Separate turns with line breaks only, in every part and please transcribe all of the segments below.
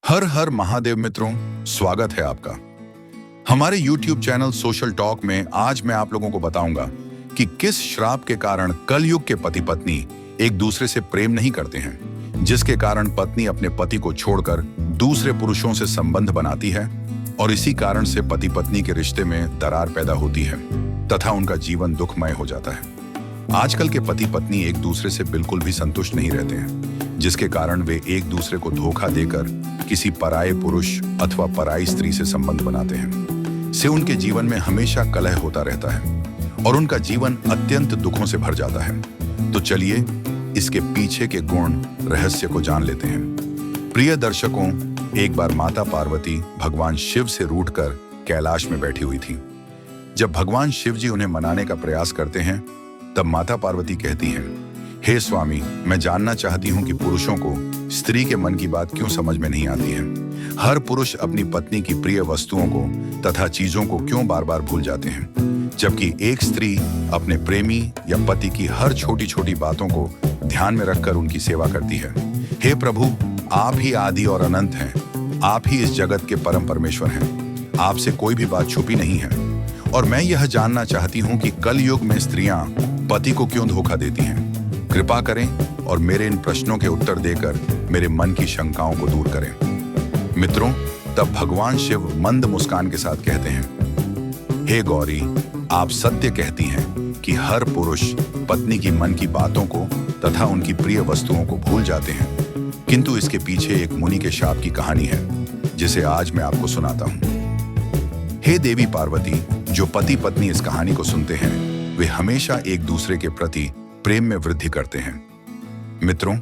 हर हर महादेव मित्रों, स्वागत है आपका हमारे YouTube चैनल सोशल टॉक में। आज मैं आप लोगों को बताऊंगा कि किस श्राप के कारण कलयुग के पति पत्नी एक दूसरे से प्रेम नहीं करते हैं, जिसके कारण पत्नी अपने पति को छोड़कर दूसरे पुरुषों से संबंध बनाती है और इसी कारण से पति पत्नी के रिश्ते में दरार पैदा होती है तथा उनका जीवन दुखमय हो जाता है। आजकल के पति पत्नी एक दूसरे से बिल्कुल भी संतुष्ट नहीं रहते हैं, जिसके कारण वे एक दूसरे को धोखा देकर किसी पराये पुरुष अथवा पराई स्त्री से संबंध बनाते हैं। से उनके जीवन में हमेशा कलह होता रहता है और उनका जीवन अत्यंत दुखों से भर जाता है। तो चलिए इसके पीछे के गुण रहस्य को जान लेते हैं। प्रिय दर्शकों, एक बार माता पार्वती भगवान शिव से रूठकर कैलाश में बैठी हुई थी। जब भगवान शिव जी उन्हें मनाने का प्रयास करते हैं, तब माता पार्वती कहती हैं, हे स्वामी, मैं जानना चाहती हूँ कि पुरुषों को स्त्री के मन की बात क्यों समझ में नहीं आती है। हर पुरुष अपनी पत्नी की प्रिय वस्तुओं को तथा चीजों को क्यों बार बार भूल जाते हैं, जबकि एक स्त्री अपने प्रेमी या पति की हर छोटी छोटी बातों को ध्यान में रखकर उनकी सेवा करती है। हे प्रभु, आप ही आदि और अनंत हैं, आप ही इस जगत के परम परमेश्वर हैं, आपसे कोई भी बात छुपी नहीं है। और मैं यह जानना चाहती हूँ कि कलयुग में स्त्रियां पति को क्यों धोखा देती हैं। कृपा करें और मेरे इन प्रश्नों के उत्तर देकर मेरे मन की शंकाओं को दूर करें। मित्रों, तब भगवान शिव मंद मुस्कान के साथ कहते हैं, हे गौरी, आप सत्य कहती हैं कि हर पुरुष पत्नी की मन की बातों को तथा उनकी प्रिय वस्तुओं को भूल जाते हैं, किंतु इसके पीछे एक मुनि के शाप की कहानी है, जिसे आज मैं आपको सुनाता हूं। हे देवी पार्वती, जो पति पत्नी इस कहानी को सुनते हैं, वे हमेशा एक दूसरे के प्रति प्रेम में वृद्धि करते हैं। मित्रों,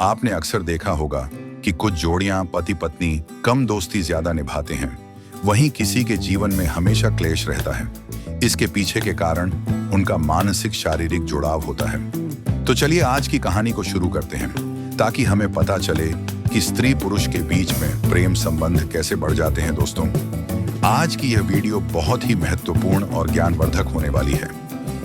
आपने अक्सर देखा होगा कि कुछ जोड़ियां पति पत्नी कम दोस्ती ज्यादा निभाते हैं, वहीं किसी के जीवन में हमेशा क्लेश रहता है। इसके पीछे के कारण उनका मानसिक शारीरिक जुड़ाव होता है। तो चलिए आज की कहानी को शुरू करते हैं, ताकि हमें पता चले कि स्त्री पुरुष के बीच में प्रेम संबंध कैसे बढ़ जाते हैं। दोस्तों, आज की यह वीडियो बहुत ही महत्वपूर्ण और ज्ञानवर्धक होने वाली है,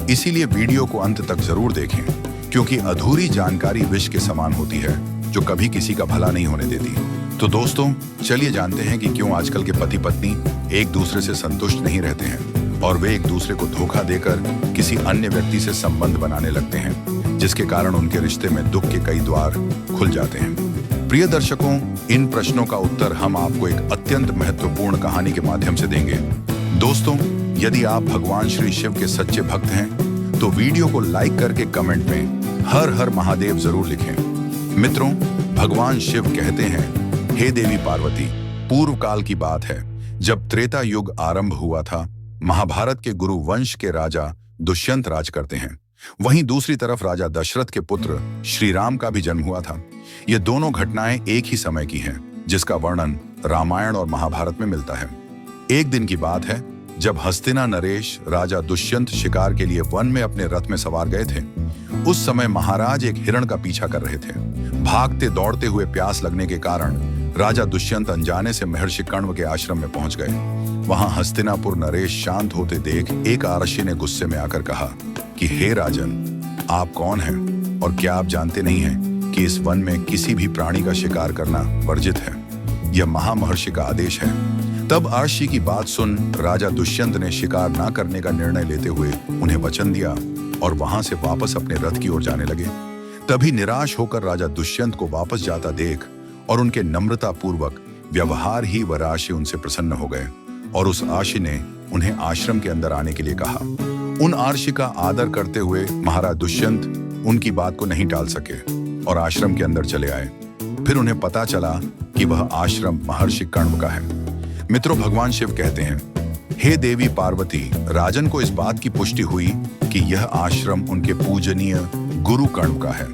इसीलिए वीडियो को अंत तक जरूर देखें, क्योंकि अधूरी जानकारी विष के समान होती है, जो कभी किसी का भला नहीं होने देती। तो दोस्तों, चलिए जानते हैं कि क्यों आजकल के पति पत्नी एक दूसरे से संतुष्ट नहीं रहते हैं और वे एक दूसरे को धोखा देकर किसी अन्य व्यक्ति से संबंध बनाने लगते हैं, जिसके कारण उनके रिश्ते में दुख के कई द्वार खुल जाते हैं। प्रिय दर्शकों, इन प्रश्नों का उत्तर हम आपको एक अत्यंत महत्वपूर्ण कहानी के माध्यम से देंगे। दोस्तों, यदि आप भगवान श्री शिव के सच्चे भक्त हैं, तो वीडियो को लाइक करके कमेंट में हर हर महादेव जरूर लिखें। मित्रों, भगवान शिव कहते हैं, हे देवी पार्वती, पूर्व काल की बात है, जब त्रेता युग आरंभ हुआ था। महाभारत के गुरु वंश के राजा दुष्यंत राज करते हैं। वहीं दूसरी तरफ राजा दशरथ के पुत्र श्री राम का भी जन्म हुआ था। ये दोनों घटनाएं एक ही समय की हैं, जिसका वर्णन रामायण और महाभारत में मिलता है। एक दिन की बात है, जब हस्तिना नरेश राजा दुष्यंत शिकार के लिए वन में अपने रथ में सवार गए थे। उस समय महाराज एक हिरण का पीछा कर रहे थे। भागते दौड़ते हुए प्यास लगने के कारण राजा दुष्यंत अनजाने से महर्षि कण्व के आश्रम में पहुंच गए। वहां हस्तिनापुर नरेश शांत होते देख एक आरक्षी ने गुस्से में आकर कहा कि हे राजन, आप कौन हैं और क्या आप जानते नहीं हैं कि इस वन में किसी भी प्राणी का शिकार करना वर्जित है? यह महामहर्षि का आदेश है। तब आरक्षी की बात सुन राजा दुष्यंत ने शिकार न करने का निर्णय लेते हुए उन्हें वचन दिया और वहां से वापस अपने रथ की ओर जाने लगे। तभी निराश होकर राजा दुष्यंत को वापस जाता देख और उनके नम्रता पूर्वक व्यवहार ही वह आरक्षी उनसे प्रसन्न हो गए और उस आरक्षी ने उन्हें आश्रम के अंदर आने के लिए कहा। उन आरक्षी का आदर करते हुए महाराज दुष्यंत उनकी बात को नहीं टाल सके और आश्रम के अंदर चले आए। फिर उन्हें पता चला कि वह आश्रम महर्षि कण्व का है। मित्रों, भगवान शिव कहते हैं, हे देवी पार्वती, राजन को इस बात की पुष्टि हुई कि यह आश्रम उनके पूजनीय गुरु कण्व का है।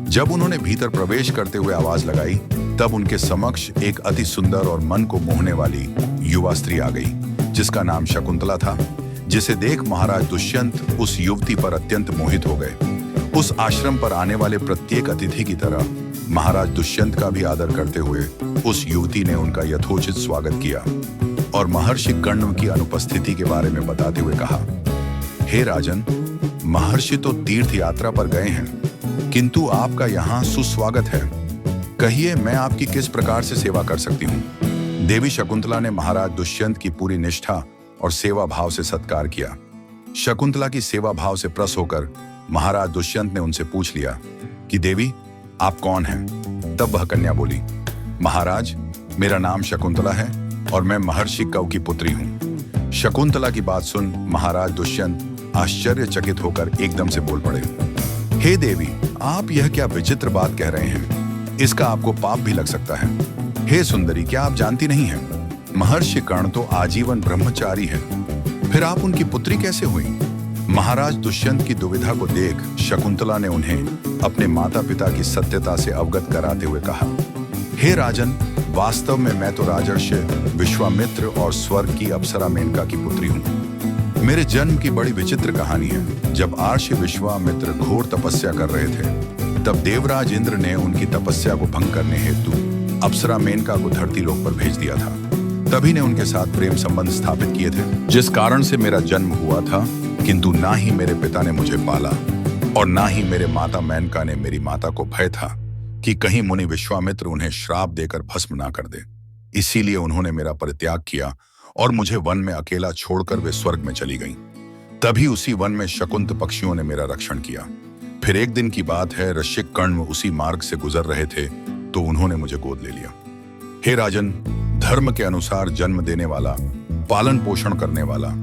जब उन्होंने भीतर प्रवेश करते हुए आवाज लगाई, तब उनके समक्ष एक अति सुंदर और मन को मोहने वाली युवा स्त्री आ गई, जिसका नाम शकुंतला था। जिसे देख महाराज दुष्यंत उस युवती पर अत्यंत मोहित हो गए। उस आश्रम पर आने वाले प्रत्येक अतिथि की तरह महाराज दुष्यंत का भी आदर करते हुए उस युवती ने उनका यथोचित स्वागत किया और महर्षि कण्व की अनुपस्थिति के बारे में बताते हुए कहा, हे राजन, महर्षि तो तीर्थ यात्रा पर गए हैं, किंतु आपका यहाँ सुस्वागत है। कहिए, मैं आपकी किस प्रकार से सेवा कर सकती हूँ। देवी शकुंतला ने महाराज दुष्यंत की पूरी निष्ठा और सेवा भाव से सत्कार किया। शकुंतला की सेवा भाव से प्रसन्न होकर महाराज दुष्यंत ने उनसे पूछ लिया कि देवी, आप कौन हैं? तब वह कन्या बोली, महाराज, मेरा नाम शकुंतला है और मैं महर्षि कव की पुत्री हूँ। शकुंतला की बात सुन महाराज दुष्यंत आश्चर्यचकित होकर एकदम से बोल पड़े, हे देवी, आप यह क्या विचित्र बात कह रहे हैं? इसका आपको पाप भी लग सकता है। हे सुंदरी, क्या आप जानती नहीं हैं? महर्षि कर्ण तो आजीवन ब्रह्मचारी है, फिर आप उनकी पुत्री कैसे हुई? महाराज दुष्यंत की दुविधा को देख शकुंतला ने उन्हें अपने माता पिता की सत्यता से अवगत कराते हुए कहा, हे राजन, वास्तव में मैं तो राजर्षि विश्वामित्र और स्वर्ग की अप्सरा मेनका की पुत्री हूँ। मेरे जन्म की बड़ी विचित्र कहानी है। जब आर्षि विश्वामित्र घोर तपस्या कर रहे थे, तब देवराज इंद्र ने उनकी तपस्या को भंग करने हेतु अप्सरा मेनका को धरती लोक पर भेज दिया था। तभी ने उनके साथ प्रेम संबंध स्थापित किए थे, जिस कारण से मेरा जन्म हुआ था। किंतु ना ही मेरे पिता ने मुझे पाला और ना ही मेरे माता मेनका ने मेरी माता को भय था कि कहीं मुनि विश्वामित्र उन्हें श्राप देकर भस्म ना कर दे। इसीलिए उन्होंने मेरा परित्याग किया और मुझे वन में अकेला छोड़कर वे स्वर्ग में चली गईं। तभी उसी वन में शकुंत पक्षियों ने मेरा रक्षण किया। फिर एक दिन की बात है, ऋषिक कर्ण उसी मार्ग से गुजर रहे थे तो उन्होंने मुझे गोद ले लिया। हे राजन, धर्म के अनुसार जन्म देने वाला, पालन पोषण करने वाला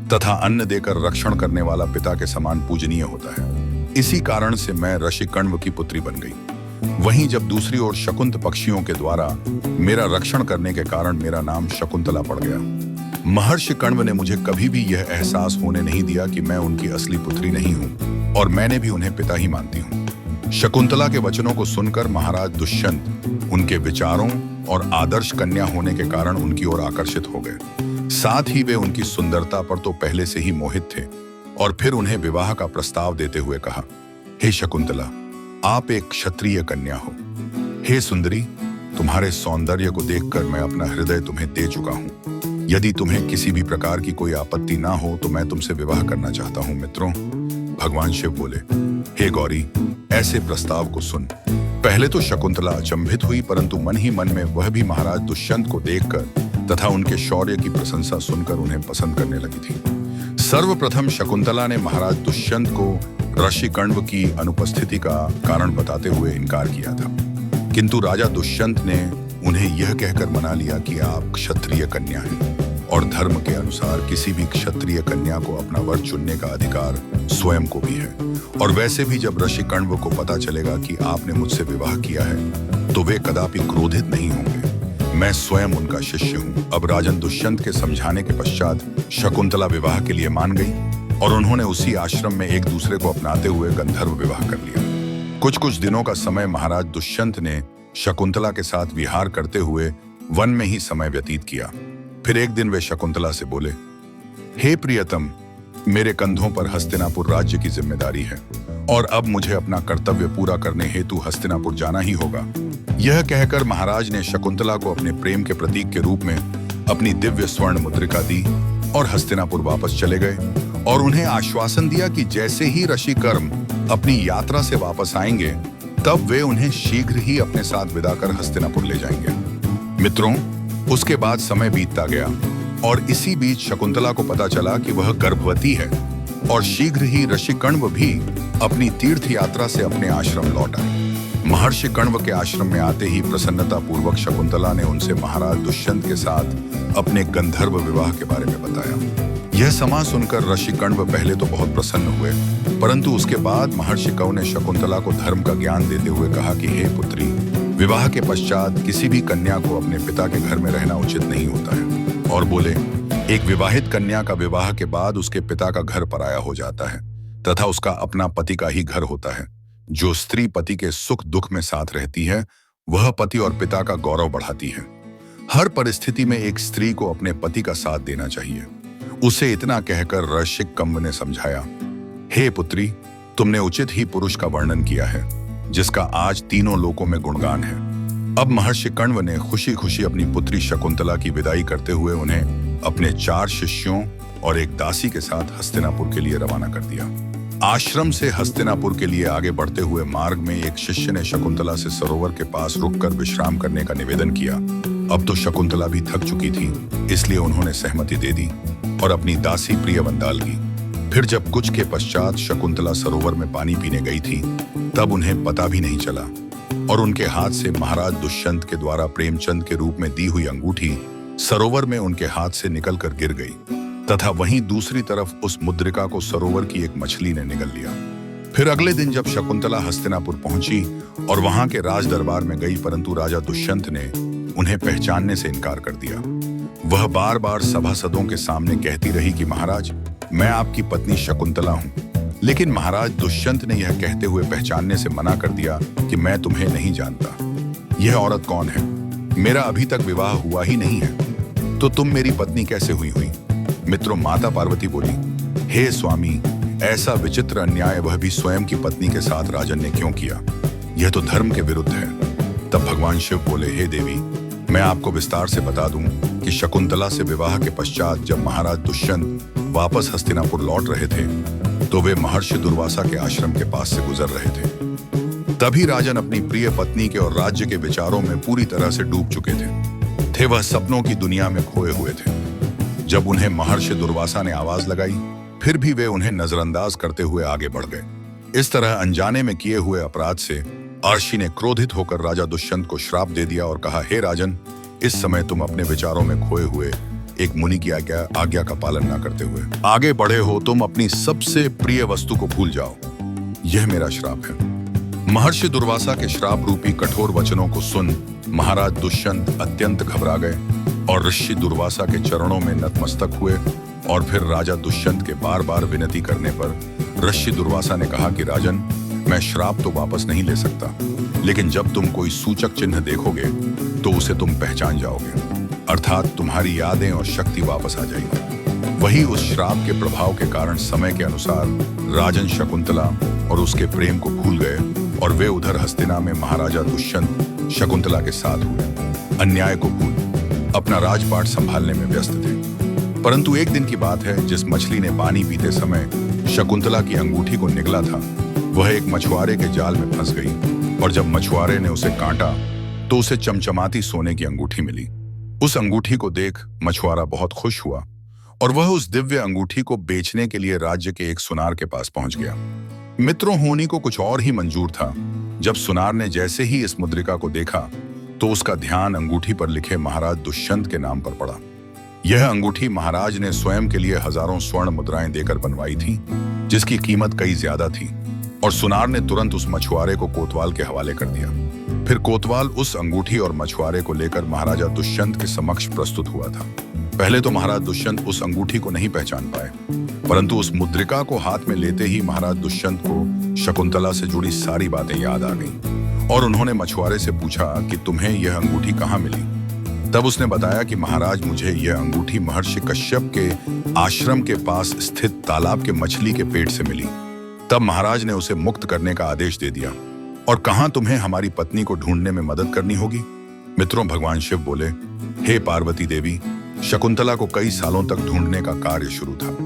तथा अन्न देकर रक्षण करने वाला पिता के समान पूजनीय होता है। इसी कारण से मैं ऋषि कण्व की पुत्री बन गई। वहीं जब दूसरी ओर शकुंत पक्षियों के द्वारा मेरा रक्षण करने के कारण मेरा नाम शकुंतला पड़ गया। महर्षि कण्व ने मुझे कभी भी यह एहसास होने नहीं दिया कि मैं उनकी असली पुत्री नहीं हूँ और मैंने भी उन्हें पिता ही मानती हूँ। शकुंतला के वचनों को सुनकर महाराज दुष्यंत उनके विचारों और आदर्श कन्या होने के कारण उनकी ओर आकर्षित हो गए। साथ ही वे उनकी सुंदरता पर तो पहले से ही मोहित थे और फिर उन्हें विवाह का प्रस्ताव देते हुए कहा, हे शकुंतला, आप एक क्षत्रिय कन्या हो। हे सुंदरी, तुम्हारे सौंदर्य को देखकर मैं अपना हृदय तुम्हें दे चुका हूँ। यदि तुम्हें किसी भी प्रकार की कोई आपत्ति ना हो तो मैं तुमसे विवाह करना चाहता हूँ। मित्रों, भगवान शिव बोले, हे गौरी, ऐसे प्रस्ताव को सुन। पहले तो शकुंतला अचंभित हुई, परंतु मन ही मन में वह भी महाराज दुष्यंत को देखकर तथा उनके शौर्य की प्रशंसा सुनकर उन्हें पसंद करने लगी थी। सर्वप्रथम शकुंतला ने महाराज दुष्यंत को ऋषि कण्व की अनुपस्थिति का कारण बताते हुए इनकार किया था, किंतु राजा दुष्यंत ने उन्हें यह कहकर मना लिया कि आप क्षत्रिय कन्या हैं और धर्म के अनुसार किसी भी क्षत्रिय कन्या को अपना वर चुनने का अधिकार स्वयं को भी है। और वैसे भी जब ऋषि कण्व को पता चलेगा कि आपने मुझसे विवाह किया है तो वे कदापि क्रोधित नहीं होंगे। मैं स्वयं उनका शिष्य हूँ। अब राजन दुष्यंत के समझाने के पश्चात शकुंतला विवाह के लिए मान गई और उन्होंने उसी आश्रम में एक दूसरे को अपनाते हुए गंधर्व विवाह कर लिया। कुछ दिनों का समय महाराज दुष्यंत ने शकुंतला के साथ विहार करते हुए वन में ही समय व्यतीत किया। फिर एक दिन वे शकुंतला से बोले, हे प्रियतम, मेरे कंधों पर हस्तिनापुर राज्य की जिम्मेदारी है और अब मुझे अपना कर्तव्य पूरा करने हेतु हस्तिनापुर जाना ही होगा। यह कहकर महाराज ने शकुंतला को अपने प्रेम के प्रतीक के रूप में अपनी दिव्य स्वर्ण मुद्रिका दी और हस्तिनापुर वापस चले गए और उन्हें आश्वासन दिया कि जैसे ही ऋषि कर्म अपनी यात्रा से वापस आएंगे तब वे उन्हें शीघ्र ही अपने साथ विदा कर हस्तिनापुर ले जाएंगे। मित्रों, उसके बाद समय बीतता गया और इसी बीच शकुंतला को पता चला कि वह गर्भवती है और शीघ्र ही ऋषि कण्व भी अपनी तीर्थ यात्रा से अपने आश्रम लौट आए। महर्षि कण्व के आश्रम में आते ही प्रसन्नता पूर्वक शकुंतला ने उनसे महाराज दुष्यंत के साथ अपने गंधर्व विवाह के बारे में बताया। यह समाचार सुनकर ऋषि कण्व पहले तो बहुत प्रसन्न हुए, परंतु उसके बाद महर्षि कव ने शकुंतला को धर्म का ज्ञान देते हुए कहा कि हे पुत्री, विवाह के पश्चात किसी भी कन्या को अपने पिता के घर में रहना उचित नहीं होता है। और बोले, एक विवाहित कन्या का विवाह के बाद उसके पिता का घर पराया हो जाता है तथा उसका अपना पति का ही घर होता है। जो स्त्री पति के सुख दुख में साथ रहती है वह पति और पिता का गौरव बढ़ाती है। हर परिस्थिति में एक स्त्री को अपने पति का साथ देना चाहिए। उसे इतना कहकर ऋषिक कण्व ने समझाया, हे पुत्री, तुमने उचित ही पुरुष का वर्णन किया है जिसका आज तीनों लोकों में गुणगान है। अब महर्षि कण्व ने खुशी खुशी अपनी पुत्री शकुंतला की विदाई करते हुए उन्हें अपने 4 शिष्यों और एक दासी के साथ हस्तिनापुर के लिए रवाना कर दिया। आश्रम से हस्तिनापुर के लिए आगे बढ़ते हुए मार्ग में एक शिष्य ने शकुंतला से सरोवर के पास रुककर विश्राम करने का निवेदन किया। अब तो शकुंतला भी थक चुकी थी, इसलिए उन्होंने सहमति दे दी और अपनी दासी प्रिय वंदाल की। फिर जब कुछ के पश्चात शकुंतला सरोवर में पानी पीने गई थी, तब उन्हें पता भी नहीं चला और उनके हाथ से महाराज दुष्यंत के द्वारा प्रेमचंद के रूप में दी हुई अंगूठी सरोवर में उनके हाथ से निकलकर गिर गई तथा वहीं दूसरी तरफ उस मुद्रिका को सरोवर की एक मछली ने निगल लिया। फिर अगले दिन जब शकुंतला हस्तिनापुर पहुंची और वहां के राज दरबार में गई, परंतु राजा दुष्यंत ने उन्हें पहचानने से इनकार कर दिया। वह बार बार सभासदों के सामने कहती रही कि महाराज, मैं आपकी पत्नी शकुंतला हूं। लेकिन महाराज दुष्यंत ने यह कहते हुए पहचानने से मना कर दिया कि मैं तुम्हें नहीं जानता। यह औरत कौन है? मेरा अभी तक विवाह हुआ ही नहीं है, तो तुम मेरी पत्नी कैसे हुई? मित्रों, माता पार्वती बोली, हे स्वामी, ऐसा विचित्र अन्याय वह भी स्वयं की पत्नी के साथ राजन ने क्यों किया? यह तो धर्म के विरुद्ध है। तब भगवान शिव बोले, हे देवी, मैं आपको विस्तार से बता दूं कि शकुंतला से विवाह के पश्चात जब महाराज दुष्यंत वापस हस्तिनापुर लौट रहे थे, तो वे महर्षि दुर्वासा के आश्रम के पास से गुजर रहे थे। तभी राजन अपनी प्रिय पत्नी के और राज्य के विचारों में पूरी तरह से डूब चुके थे वह सपनों की दुनिया में खोए हुए थे। जब उन्हें महर्षि दुर्वासा ने आवाज लगाई, फिर भी वे उन्हें नजरअंदाज करते हुए आगे बढ़ गए। इस तरह अनजाने में किए हुए अपराध से अर्षि ने क्रोधित होकर राजा दुष्यंत को श्राप दे दिया और कहा, हे राजन, इस समय तुम अपने विचारों में खोए हुए एक मुनि की आज्ञा का पालन न करते हुए आगे बढ़े हो। तुम अपनी सबसे प्रिय वस्तु को भूल जाओ। यह मेरा श्राप है। महर्षि दुर्वासा के श्राप रूपी कठोर वचनों को सुन महाराज दुष्यंत अत्यंत घबरा गए और ऋषि दुर्वासा के चरणों में नतमस्तक हुए। और फिर राजा दुष्यंत के बार बार विनती करने पर ऋषि दुर्वासा ने कहा कि राजन, मैं श्राप तो वापस नहीं ले सकता, लेकिन जब तुम कोई सूचक चिन्ह देखोगे तो उसे तुम पहचान जाओगे, अर्थात तुम्हारी यादें और शक्ति वापस आ जाएगी। वही उस श्राप के प्रभाव के कारण समय के अनुसार राजन शकुंतला और उसके प्रेम को भूल गए और वे उधर हस्तिना में महाराजा दुष्यंत शकुंतला के साथ हुए, अन्याय को भूल अपना राजपाट संभालने में व्यस्त थे। परंतु एक दिन की बात है, जिस मछली ने पानी पीते समय शकुंतला की अंगूठी को निगला था, वह एक मछुआरे के जाल में फंस गई और जब मछुआरे ने उसे काटा तो उसे चमचमाती सोने की अंगूठी मिली। उस अंगूठी को देख मछुआरा बहुत खुश हुआ और वह उस दिव्य अंगूठी को बेचने के लिए राज्य के एक सुनार के पास पहुंच गया। मित्रों, होनी को कुछ और ही मंजूर था। जब सुनार ने जैसे ही इस मुद्रिका को देखा तो उसका ध्यान अंगूठी पर लिखे महाराज दुष्यंत के नाम पर पड़ा। यह अंगूठी महाराज ने स्वयं के लिए हजारों स्वर्ण मुद्राएं देकर बनवाई थी, जिसकी कीमत कई ज्यादा थी, और सुनार ने तुरंत उस मछुआरे को कोतवाल के हवाले कर दिया। फिर कोतवाल उस अंगूठी और मछुआरे को लेकर महाराजा दुष्यंत के समक्ष प्रस्तुत हुआ था। पहले तो महाराज दुष्यंत उस अंगूठी को नहीं पहचान पाए, परंतु उस मुद्रिका को हाथ में लेते ही महाराज दुष्यंत को शकुंतला से जुड़ी सारी बातें याद आ गईं और उन्होंने मछुआरे से पूछा कि तुम्हें यह अंगूठी कहाँ मिली। तब उसने बताया कि महाराज, मुझे यह अंगूठी महर्षि कश्यप के आश्रम के पास स्थित तालाब के मछली के पेट से मिली। तब महाराज ने उसे मुक्त करने का आदेश दे दिया और कहा, तुम्हें हमारी पत्नी को ढूंढने में मदद करनी होगी। मित्रों, भगवान शिव बोले, हे पार्वती देवी, शकुंतला को कई सालों तक ढूंढने का कार्य शुरू था,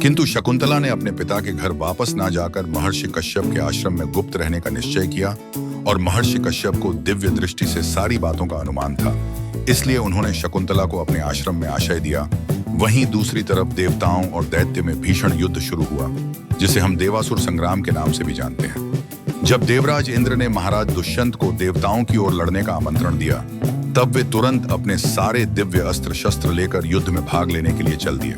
किंतु शकुंतला ने अपने पिता के घर वापस ना जाकर महर्षि कश्यप के आश्रम में गुप्त रहने का निश्चय किया और महर्षि कश्यप को दिव्य दृष्टि से सारी बातों का अनुमान था, इसलिए उन्होंने शकुंतला को अपने आश्रम में आश्रय दिया। वहीं दूसरी तरफ देवताओं और दैत्य में भीषण युद्ध शुरू हुआ, जिसे हम देवासुर संग्राम के नाम से भी जानते हैं। जब देवराज इंद्र ने महाराज दुष्यंत को देवताओं की ओर लड़ने का आमंत्रण दिया, तब वे तुरंत अपने सारे दिव्य अस्त्र शस्त्र लेकर युद्ध में भाग लेने के लिए चल दिए।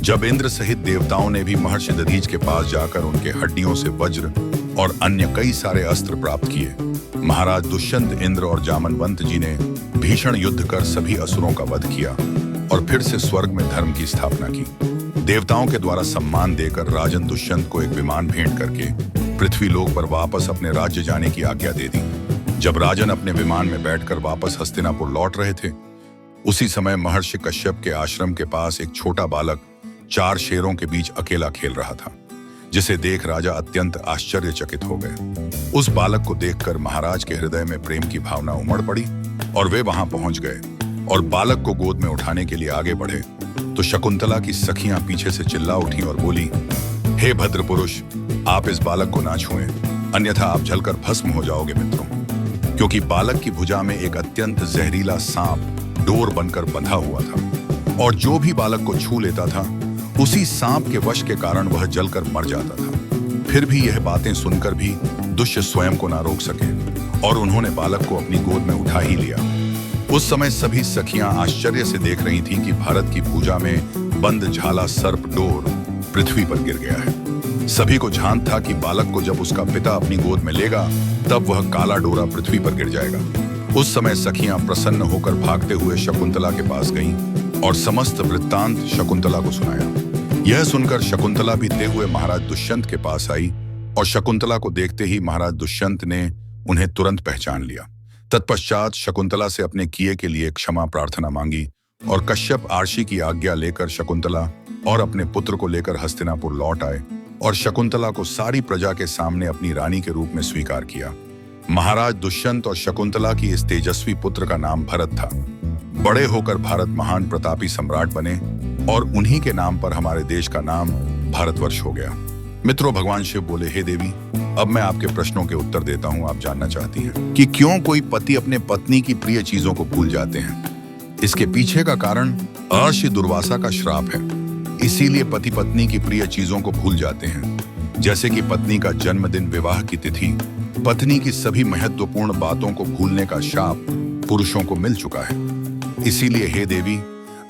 जब इंद्र सहित देवताओं ने भी महर्षि दधीच के पास जाकर उनके हड्डियों से वज्र और अन्य कई सारे अस्त्र प्राप्त किए, महाराज दुष्यंत, इंद्र और जामवंत जी ने भीषण युद्ध कर सभी असुरों का वध किया और फिर से स्वर्ग में धर्म की स्थापना की। देवताओं के द्वारा सम्मान देकर राजन दुष्यंत को एक विमान भेंट करके पृथ्वी लोक पर वापस अपने राज्य जाने की आज्ञा दे दी। जब राजन अपने विमान में बैठकर वापस हस्तिनापुर लौट रहे थे, उसी समय महर्षि कश्यप के आश्रम के पास एक छोटा बालक 4 शेरों के बीच अकेला खेल रहा था, जिसे देख राजा अत्यंत आश्चर्यचकित हो गए। उस बालक को देखकर महाराज के हृदय में प्रेम की भावना उमड़ पड़ी और वे वहां पहुंच गए और बालक को गोद में उठाने के लिए आगे बढ़े तो शकुंतला की सखियां पीछे से चिल्ला उठी और बोली, हे भद्र पुरुष, आप इस बालक को ना छुएं, अन्यथा आप जलकर भस्म हो जाओगे मित्रों। क्योंकि बालक की भुजा में एक अत्यंत जहरीला सांप डोर बनकर बंधा हुआ था और जो भी बालक को छू लेता था उसी सांप के वश के कारण वह जलकर मर जाता था। फिर भी यह बातें सुनकर भी दुष्य स्वयं को ना रोक सके और उन्होंने बालक को अपनी गोद में उठा ही लिया। उस समय सभी सखियां आश्चर्य से देख रही थीं कि भरत की भुजा में बंद झाला सर्प डोर पृथ्वी पर गिर गया है। सभी को ध्यान था कि बालक को जब उसका पिता अपनी गोद में लेगा तब वह काला डोरा पृथ्वी पर गिर जाएगा। उस समय सखियां प्रसन्न होकर भागते हुए शकुंतला के पास गईं और समस्त वृत्तांत शकुंतला को सुनाया। यह सुनकर शकुंतला भी ते हुए महाराज दुष्यंत के पास आई और शकुंतला को देखते ही महाराज दुष्यंत ने उन्हें तुरंत पहचान लिया। तत्पश्चात शकुंतला से अपने किए के लिए क्षमा प्रार्थना मांगी और कश्यप आर्षि की आज्ञा लेकर शकुंतला और अपने पुत्र को लेकर हस्तिनापुर लौट आए और शकुंतला को सारी प्रजा के सामने अपनी रानी के रूप में स्वीकार किया। महाराज दुष्यंत और शकुंतला की इस तेजस्वी पुत्र का नाम भरत था। बड़े होकर भारत महान प्रतापी सम्राट बने और उन्हीं के नाम पर हमारे देश का नाम भारतवर्ष हो गया। मित्रों, भगवान शिव बोले, हे देवी, अब मैं आपके प्रश्नों के उत्तर देता हूँ। आप जानना चाहती हैं कि क्यों कोई पति अपने पत्नी की प्रिय चीजों को भूल जाते हैं। इसके पीछे का कारण अर्षि दुर्वासा का श्राप है। इसीलिए पति पत्नी की प्रिय चीजों को भूल जाते हैं, जैसे कि पत्नी का जन्मदिन, विवाह की तिथि। पत्नी की सभी महत्वपूर्ण बातों को भूलने का शाप पुरुषों को मिल चुका है। इसीलिए हे देवी,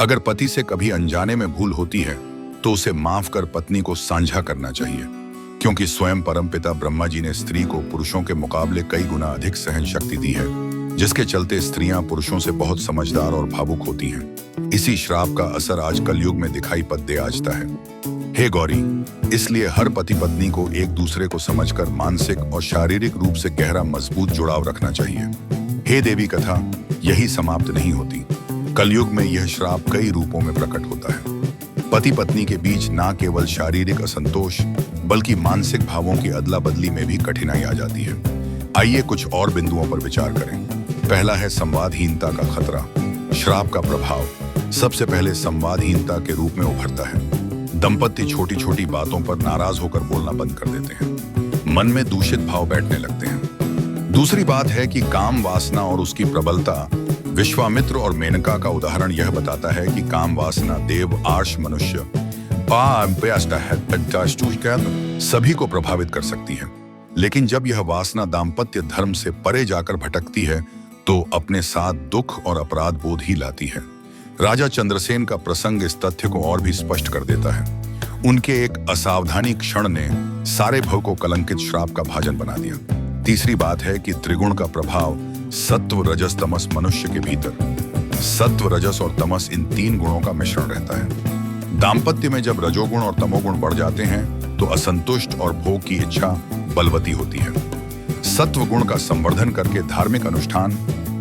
अगर पति से कभी अनजाने में भूल होती है तो उसे माफ कर पत्नी को साझा करना चाहिए, क्योंकि स्वयं परमपिता ब्रह्मा जी ने स्त्री को पुरुषों के मुकाबले कई गुना अधिक सहन शक्ति दी है, जिसके चलते स्त्रियां पुरुषों से बहुत समझदार और भावुक होती हैं। इसी श्राप का असर आज कलयुग में दिखाई पड़ते आजता है। हे गौरी, इसलिए हर पति पत्नी को एक दूसरे को समझकर मानसिक और शारीरिक रूप से गहरा मजबूत जुड़ाव रखना चाहिए। हे देवी, कथा यही समाप्त नहीं होती। कलयुग में यह श्राप कई रूपों में प्रकट होता है। पति पत्नी के बीच न केवल शारीरिक असंतोष बल्कि मानसिक भावों की अदला बदली में भी कठिनाई आ जाती है। आइए कुछ और बिंदुओं पर विचार करें। पहला है संवादहीनता का खतरा। श्राप का प्रभाव सबसे पहले संवादहीनता के रूप में उभरता है। दंपति छोटी छोटी बातों पर नाराज होकर बोलना बंद कर देते हैं, मन में दूषित भाव बैठने लगते हैं। दूसरी बात है कि काम वासना और उसकी प्रबलता। विश्वामित्र और मेनका का उदाहरण यह बताता है कि काम वासना देव, आर्ष, मनुष्य सभी को प्रभावित कर सकती है। लेकिन जब यह वासना दाम्पत्य धर्म से परे जाकर भटकती है तो अपने साथ दुख और अपराध बोध ही लाती है। राजा चंद्रसेन का प्रसंग इस तथ्य को और भी स्पष्ट कर देता है। उनके एक असावधानी क्षण ने सारे भव को कलंकित श्राप का भाजन बना दिया। तीसरी बात है कि त्रिगुण का प्रभाव सत्व, रजस, तमस मनुष्य के भीतर। सत्व, रजस और तमस, इन तीन गुणों का मिश्रण रहता है। दाम्पत्य में जब रजोगुण और तमोगुण बढ़ जाते हैं तो असंतुष्ट और भोग की इच्छा बलवती होती है। सत्व गुण का संवर्धन करके धार्मिक अनुष्ठान,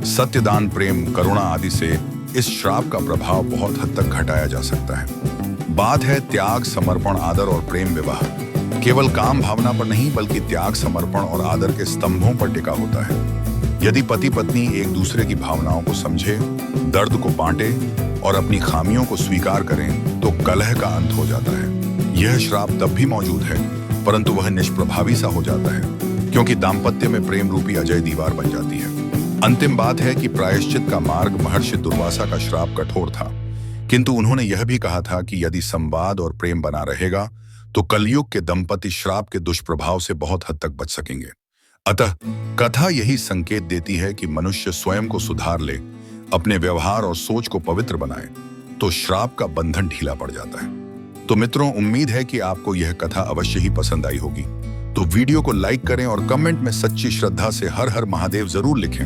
सत्यदान, प्रेम, करुणा आदि से इस श्राप का प्रभाव बहुत हद तक घटाया जा सकता है। बात है त्याग, समर्पण, आदर और प्रेम विवाह। केवल काम भावना पर नहीं बल्कि त्याग, समर्पण और आदर के स्तंभों पर टिका होता है। यदि पति पत्नी एक दूसरे की भावनाओं को समझे, दर्द को बांटे और अपनी खामियों को स्वीकार करें तो कलह का अंत हो जाता है। यह श्राप तब भी मौजूद है परंतु वह निष्प्रभावी सा हो जाता है, क्योंकि दाम्पत्य में प्रेम रूपी अजय दीवार बन जाती है। अंतिम बात है कि प्रायश्चित का मार्ग महर्षि दुर्वासा का श्राप कठोर था, किंतु उन्होंने यह भी कहा था कि यदि संवाद और प्रेम बना रहेगा तो कलयुग के दंपति श्राप के दुष्प्रभाव से बहुत हद तक बच सकेंगे। अतः कथा यही संकेत देती है कि मनुष्य स्वयं को सुधार ले, अपने व्यवहार और सोच को पवित्र बनाए तो श्राप का बंधन ढीला पड़ जाता है। तो मित्रों, उम्मीद है कि आपको यह कथा अवश्य ही पसंद आई होगी। तो वीडियो को लाइक करें और कमेंट में सच्ची श्रद्धा से हर हर महादेव जरूर लिखें।